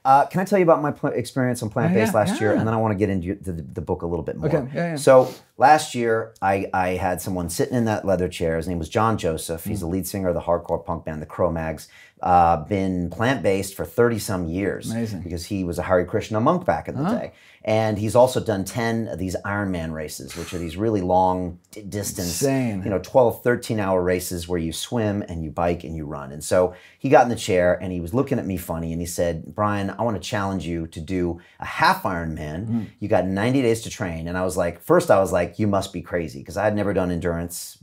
Can I tell you about my experience on plant-based last year? And then I want to get into the book a little bit more. Okay. So last year, I had someone sitting in that leather chair. His name was John Joseph. He's the lead singer of the hardcore punk band, the Cro-Mags. Been plant-based for 30-some years. Amazing. Because he was a Hare Krishna monk back in the day. And he's also done 10 of these Ironman races, which are these really long distance, 12, 13-hour races where you swim and you bike and you run. And so he got in the chair and he was looking at me funny and he said, Brian, I want to challenge you to do a half Ironman. You got 90 days to train. And I was like, first I was like, you must be crazy, because I had never done endurance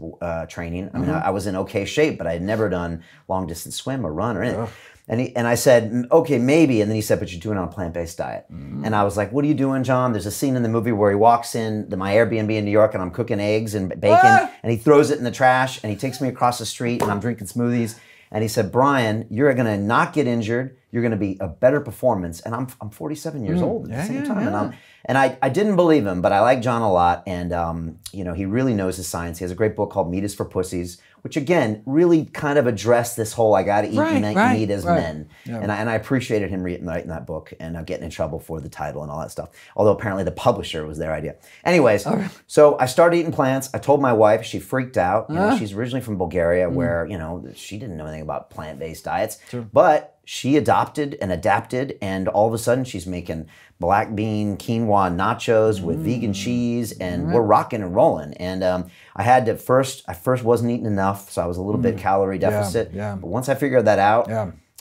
training. I mean, I was in okay shape, but I had never done long distance swim or run or anything. And I said, okay, maybe. And then he said, but you're doing it on a plant-based diet. And I was like, what are you doing, John? There's a scene in the movie where he walks in my Airbnb in New York and I'm cooking eggs and bacon and he throws it in the trash and he takes me across the street and I'm drinking smoothies. And he said, Brian, you're going to not get injured. You're going to be a better performance. And I'm 47 years old at the same time. And I didn't believe him, but I like John a lot. And, he really knows his science. He has a great book called Meat is for Pussies, which again, really kind of addressed this whole, I got to eat meat as men. Yeah. And I appreciated him writing that book and getting in trouble for the title and all that stuff. Although apparently the publisher was their idea. Anyways, so I started eating plants. I told my wife, she freaked out. She's originally from Bulgaria where, she didn't know anything about plant-based diets. But she adopted and adapted, and all of a sudden she's making black bean quinoa nachos with vegan cheese, and we're rocking and rolling. And I had to first wasn't eating enough, so I was a little bit calorie deficit. But once I figured that out,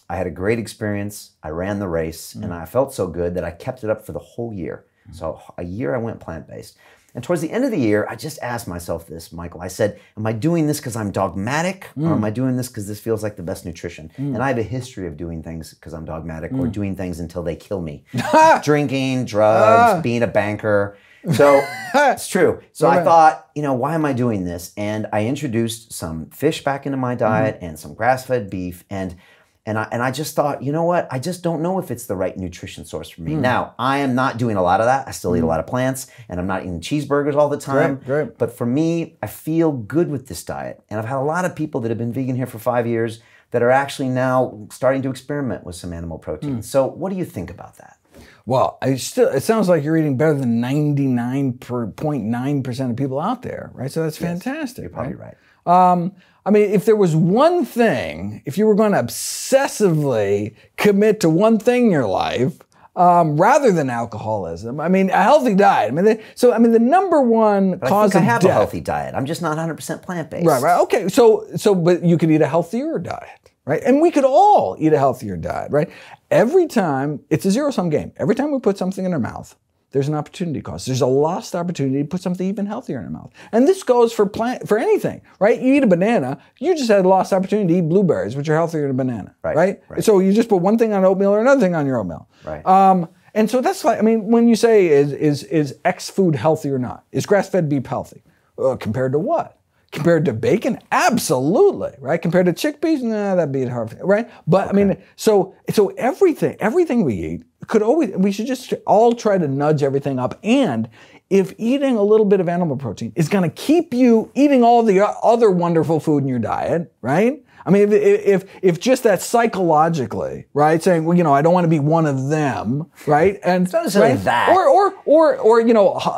I had a great experience. I ran the race, and I felt so good that I kept it up for the whole year. So a year I went plant-based. And towards the end of the year, I just asked myself this, Michael. I said, am I doing this because I'm dogmatic, or am I doing this because this feels like the best nutrition? And I have a history of doing things because I'm dogmatic, or doing things until they kill me. Drinking, drugs, being a banker. So it's true. So I thought, why am I doing this? And I introduced some fish back into my diet and some grass-fed beef. And I just thought, you know what? I just don't know if it's the right nutrition source for me. Now, I am not doing a lot of that. I still eat a lot of plants, and I'm not eating cheeseburgers all the time. Great. But for me, I feel good with this diet. And I've had a lot of people that have been vegan here for 5 years that are actually now starting to experiment with some animal protein. So what do you think about that? Well, it sounds like you're eating better than 99.9% of people out there, right? So that's fantastic. You're probably right. I mean, if there was one thing, if you were going to obsessively commit to one thing in your life, rather than alcoholism, I mean, a healthy diet. The number one cause of death. I have a healthy diet. I'm just not 100% plant-based. Right. Okay. But you could eat a healthier diet, right? And we could all eat a healthier diet, right? Every time, it's a zero-sum game. Every time we put something in our mouth, there's an opportunity cost. There's a lost opportunity to put something even healthier in your mouth. And this goes for anything, right? You eat a banana, you just had a lost opportunity to eat blueberries, which are healthier than a banana, right? So you just put one thing on oatmeal or another thing on your oatmeal. Right. And so that's like, when you say is X food healthy or not? Is grass-fed beef healthy? Compared to what? Compared to bacon? Absolutely, right? Compared to chickpeas? Nah, that'd be hard, right? But so everything we eat we should just all try to nudge everything up. And if eating a little bit of animal protein is going to keep you eating all the other wonderful food in your diet, right? I mean, if just that psychologically, right, saying, well, I don't want to be one of them, right? And it's not necessarily that. Or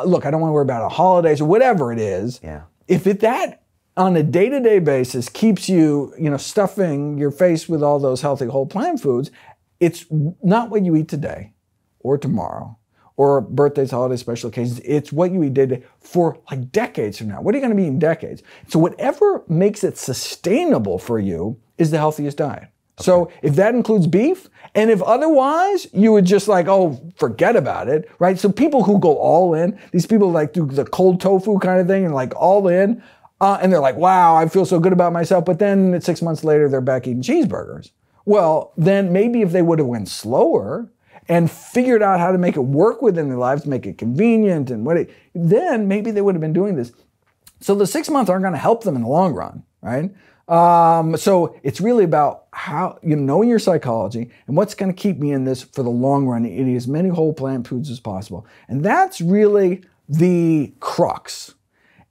look, I don't want to worry about holidays or whatever it is. Yeah. If that on a day-to-day basis keeps you, stuffing your face with all those healthy whole plant foods, it's not what you eat today or tomorrow or birthdays, holidays, special occasions. It's what you eat day-to-day for like decades from now. What are you going to be in decades? So whatever makes it sustainable for you is the healthiest diet. Okay. So if that includes beef, and if otherwise you would just forget about it, right? So people who go all in, these people like do the cold tofu kind of thing and like all in, and they're like, wow, I feel so good about myself. But then 6 months later, they're back eating cheeseburgers. Well, then maybe if they would have went slower and figured out how to make it work within their lives, make it convenient, and then maybe they would have been doing this. So the 6 months aren't going to help them in the long run, right? So it's really about how knowing your psychology and what's going to keep me in this for the long run, eating as many whole plant foods as possible. And that's really the crux.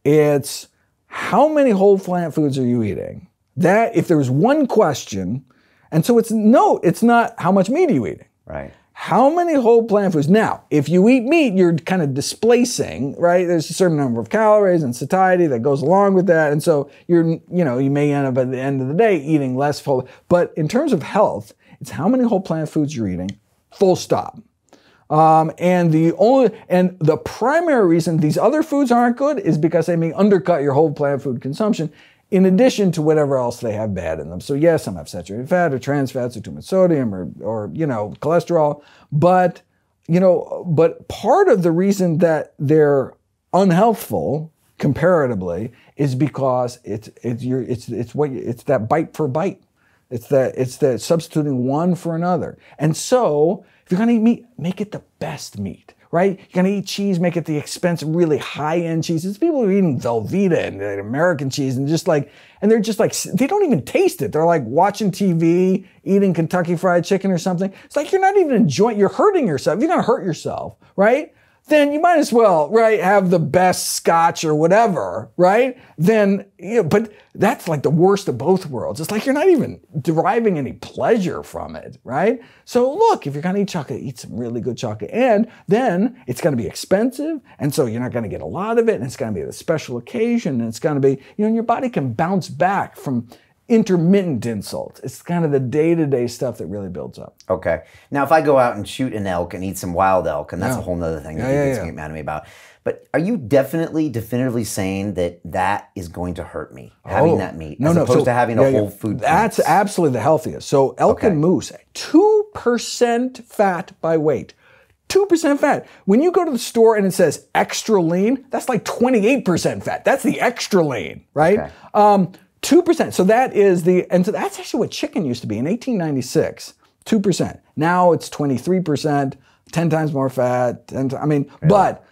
It's how many whole plant foods are you eating? That if there was one question. And so it's not how much meat are you eating? Right. how many whole plant foods? Now, if you eat meat, you're kind of displacing, right? There's a certain number of calories and satiety that goes along with that. And so you may end up at the end of the day eating less whole. But in terms of health, it's how many whole plant foods you're eating, full stop. And the primary reason these other foods aren't good is because they may undercut your whole plant food consumption, in addition to whatever else they have bad in them. So yes, some have saturated fat or trans fats or too much sodium or cholesterol. But part of the reason that they're unhealthful comparatively is because it's that bite for bite. It's that substituting one for another. And so if you're gonna eat meat, make it the best meat. Right? You're gonna eat cheese, make it the expensive, really high-end cheeses. People are eating Velveeta and American cheese and they're just like, they don't even taste it. They're like watching TV, eating Kentucky Fried Chicken or something. It's like you're not even enjoying, you're hurting yourself. If you're gonna hurt yourself, right? Then you might as well, right, have the best scotch or whatever, right? Then, but that's like the worst of both worlds. It's like you're not even deriving any pleasure from it, right? So look, if you're gonna eat chocolate, eat some really good chocolate. And then it's gonna be expensive, and so you're not gonna get a lot of it, and it's gonna be a special occasion, and it's gonna be, and your body can bounce back from intermittent insults. It's kind of the day-to-day stuff that really builds up. Okay. Now, if I go out and shoot an elk and eat some wild elk, and that's a whole nother thing that people get mad at me about, but are you definitively saying that is going to hurt me, having that meat, as opposed to having a whole food? That's absolutely the healthiest. So elk and moose, 2% fat by weight. 2% fat. When you go to the store and it says extra lean, that's like 28% fat. That's the extra lean, right? Okay. 2%. So so that's actually what chicken used to be in 1896. 2%. Now it's 23%, 10 times more fat. But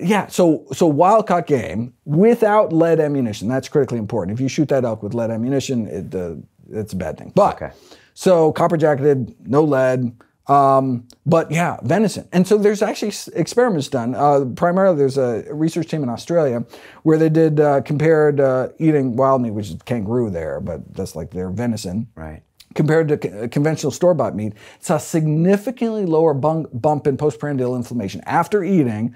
yeah. So wild caught game without lead ammunition. That's critically important. If you shoot that elk with lead ammunition, it's a bad thing. But so copper jacketed, no lead. But yeah, venison. And so there's actually experiments done. Primarily there's a research team in Australia where they did compared eating wild meat, which is kangaroo there, but that's like their venison. Right. Compared to conventional store-bought meat, saw significantly lower bump in postprandial inflammation after eating,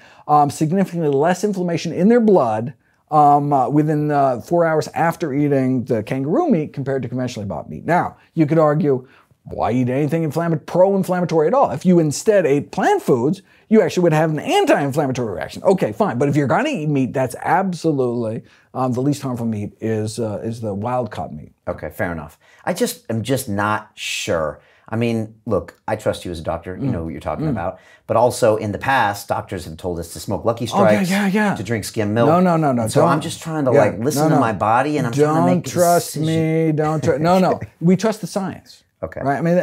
significantly less inflammation in their blood within 4 hours after eating the kangaroo meat compared to conventionally bought meat. Now, you could argue, why eat anything pro-inflammatory at all? If you instead ate plant foods, you actually would have an anti-inflammatory reaction. Okay, fine. But if you're going to eat meat, that's absolutely the least harmful meat is the wild-caught meat. Okay, fair enough. I am just not sure. I mean, look, I trust you as a doctor. You know what you're talking about. But also, in the past, doctors have told us to smoke Lucky Strikes, to drink skim milk. No. So I'm just trying to listen to my body, and I'm trying to make a decision. Don't trust me. No. We trust the science. Okay. Right. I mean,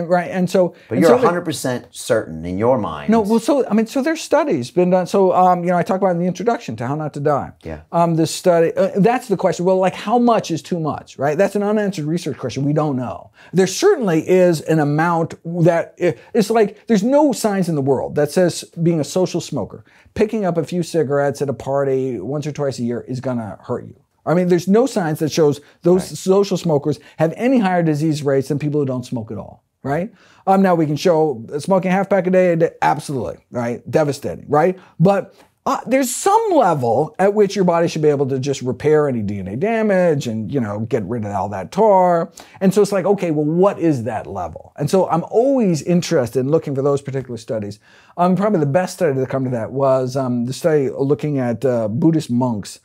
right. And so, but you're 100% certain in your mind. No. Well, so there's studies been done. So, I talk about in the introduction to How Not to Die. Yeah. This study. That's the question. Well, like, how much is too much? Right. That's an unanswered research question. We don't know. There certainly is an amount that it's like there's no science in the world that says being a social smoker, picking up a few cigarettes at a party once or twice a year is gonna hurt you. I mean, there's no science that shows those social smokers have any higher disease rates than people who don't smoke at all, right? Now we can show smoking a half pack a day, absolutely, right? Devastating, right? But there's some level at which your body should be able to just repair any DNA damage and, get rid of all that tar. And so it's like, okay, well, what is that level? And so I'm always interested in looking for those particular studies. Probably the best study to come to that was the study looking at Buddhist monks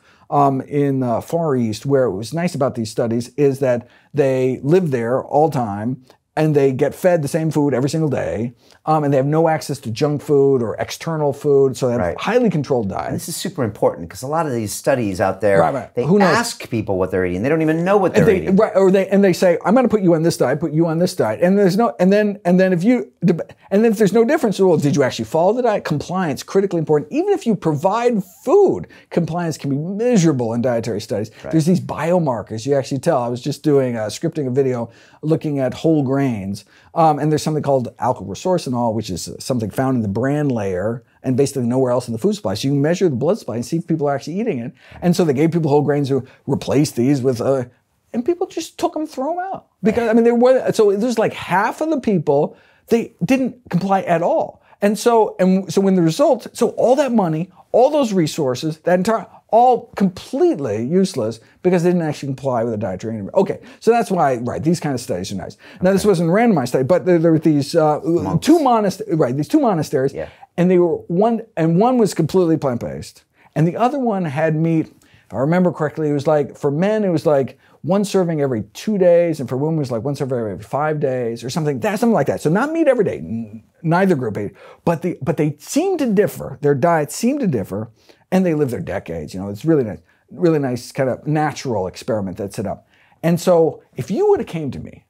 in the Far East, where it was nice about these studies is that they live there all the time and they get fed the same food every single day, and they have no access to junk food or external food, so they have highly controlled diet. And this is super important because a lot of these studies out there, they ask people what they're eating. They don't even know what they're eating. Right, or they say, I'm going to put you on this diet, put you on this diet, and there's no, and then if there's no difference, well, did you actually follow the diet? Compliance, critically important. Even if you provide food, compliance can be miserable in dietary studies. Right. There's these biomarkers you actually tell. I was just scripting a video looking at whole grains, and there's something called alkyl resorcinol, which is something found in the bran layer and basically nowhere else in the food supply. So you can measure the blood supply and see if people are actually eating it. And so they gave people whole grains to replace these with, and people just took them, throw them out. Because, there's like half of the people they didn't comply at all. And so when the result, so all that money, all those resources, that entire, all completely useless because they didn't actually comply with the dietary intervention. Okay, so that's why, right, these kind of studies are nice. Now, this wasn't a randomized study, but there were these two monasteries, and they were one was completely plant-based, and the other one had meat. If I remember correctly, it was like, for men, it was like 1 serving every 2 days, and for women, it was like 1 serving every 5 days, or something like that. So not meat every day, neither group ate, but they seemed to differ. Their diets seemed to differ, and they lived there decades. It's really nice kind of natural experiment that's set up. And so if you would have came to me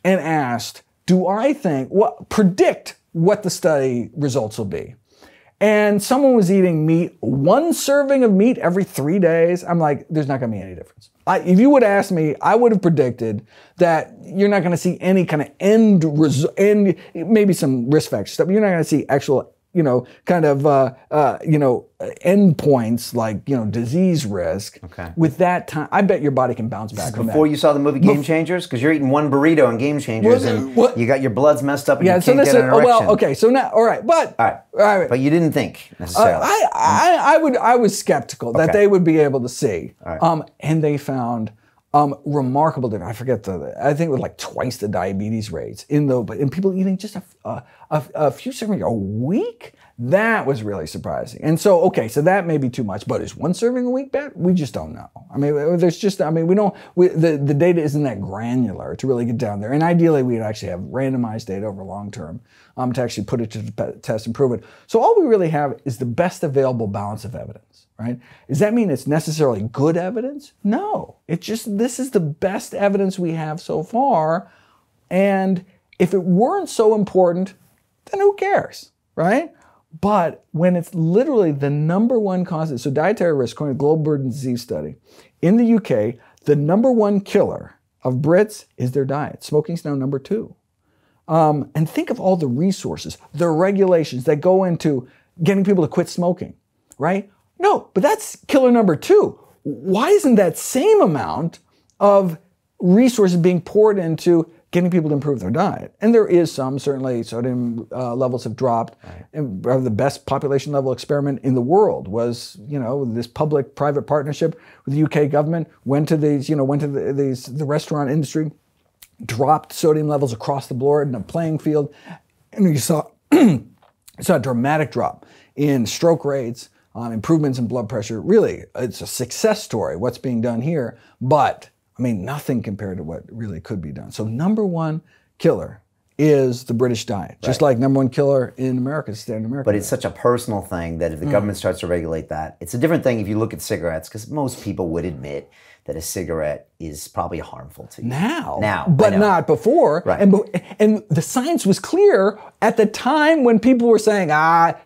and asked, predict what the study results will be, and someone was eating meat, 1 serving of meat every 3 days, I'm like, there's not going to be any difference. If you would have asked me, I would have predicted that you're not going to see any kind of end, maybe some risk factor stuff, but you're not going to see actual, end points like, disease risk. Okay. With that time, I bet your body can bounce back from that. Before you saw the movie Game Changers? Because you're eating 1 burrito in Game Changers and you got your blood's messed up and you can't get an erection. So now, all right. But you didn't think necessarily. I was skeptical that they would be able to see. Right. And they found remarkable difference. I forget I think it was like twice the diabetes rates in people eating just a few servings a week. That was really surprising. And so, so that may be too much, but is 1 serving a week bad? We just don't know. The data isn't that granular to really get down there. And ideally, we'd actually have randomized data over long term to actually put it to the test and prove it. So all we really have is the best available balance of evidence, right? Does that mean it's necessarily good evidence? No, it's just, this is the best evidence we have so far. And if it weren't so important, then who cares, right? But when it's literally the #1 cause, so dietary risk, according to the Global Burden Disease Study, in the UK, the #1 killer of Brits is their diet. Smoking's now #2. And think of all the resources, the regulations that go into getting people to quit smoking, right? No, but that's killer #2. Why isn't that same amount of resources being poured into getting people to improve their diet? And there is some, certainly sodium levels have dropped. Right. And the best population level experiment in the world was, this public-private partnership with the UK government, went to the restaurant industry, dropped sodium levels across the board in a playing field, and you saw a dramatic drop in stroke rates, improvements in blood pressure. Really, it's a success story, what's being done here, but nothing compared to what really could be done. So #1 killer is the British diet, just like #1 killer in America is standard American. But it's such a personal thing that if the government starts to regulate that, it's a different thing if you look at cigarettes, because most people would admit that a cigarette is probably harmful to you. Now, but not before. Right. And the science was clear at the time when people were saying,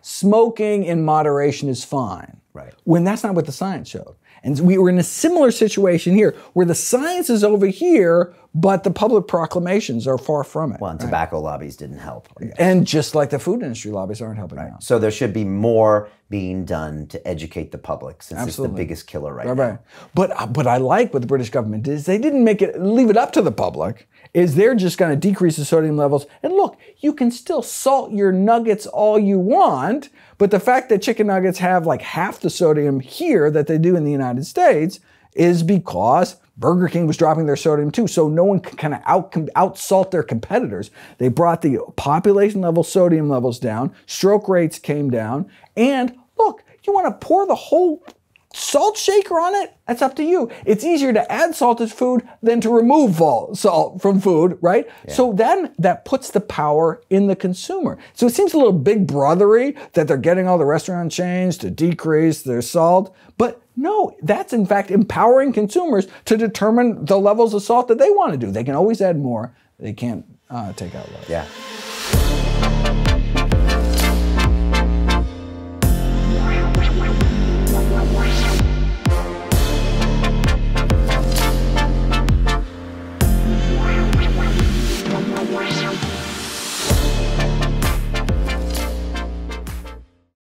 smoking in moderation is fine. Right. When that's not what the science showed. And we were in a similar situation here, where the science is over here, but the public proclamations are far from it. Well, and tobacco lobbies didn't help. And just like the food industry lobbies aren't helping now. So there should be more being done to educate the public, since it's the biggest killer right now. But I like what the British government did is they didn't leave it up to the public, is they're just going to decrease the sodium levels. And look, you can still salt your nuggets all you want, but the fact that chicken nuggets have like half the sodium here that they do in the United States is because Burger King was dropping their sodium too, so no one could kind of out-salt their competitors. They brought the population level sodium levels down, stroke rates came down, and look, you want to pour the whole salt shaker on it? That's up to you. It's easier to add salt to food than to remove salt from food, right? Yeah. So then that puts the power in the consumer. So it seems a little big brothery that they're getting all the restaurant chains to decrease their salt, but no, that's in fact empowering consumers to determine the levels of salt that they want to do. They can always add more. They can't take out less. Yeah.